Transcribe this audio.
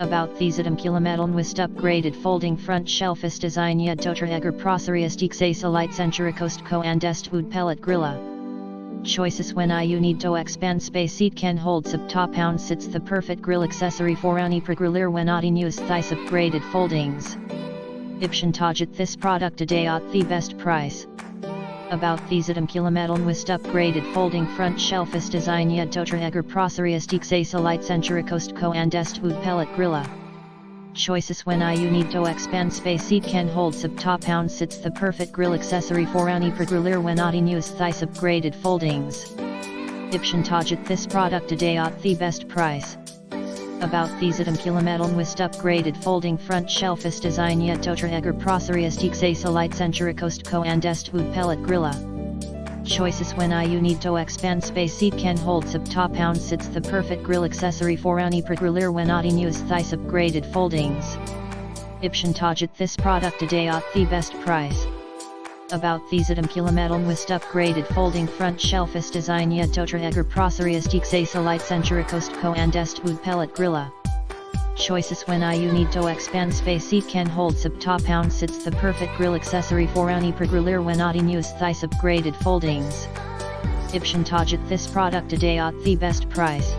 About these item QuliMetal nwist upgraded folding front shelf is designia do Traeger Pro Series accessoriesis Costco and Eastwood Pellet Grill. Choices when you need to expand space it can hold sub top pounds.It's the perfect grill accessory for any griller when not in use these upgraded foldings. Option target this product today at the best price. About these item QuliMetal nwist upgraded folding front shelf is designia do Traeger Pro Series accessoriesis Costco and Eastwood Pellet Grill. Choices when you need to expand space it can hold sub top pounds.It's the perfect grill accessory for any griller when not in use these upgraded foldings. Option target this product today at the best price. About these item QuliMetal nwist upgraded folding front shelf is designia do Traeger Pro Series accessoriesis Costco and Eastwood Pellet Grill. Choices when you need to expand space it can hold sub top pounds.It's the perfect grill accessory for any griller when not in use these upgraded foldings. Option target this product today at the best price. About these item QuliMetal nwist upgraded folding front shelf is designia do Traeger Pro Series accessoriesis Costco and Eastwood Pellet Grill. Choices when you need to expand space it can hold sub top pounds.It's the perfect grill accessory for any griller when not in use these upgraded foldings. Option target this product today at the best price.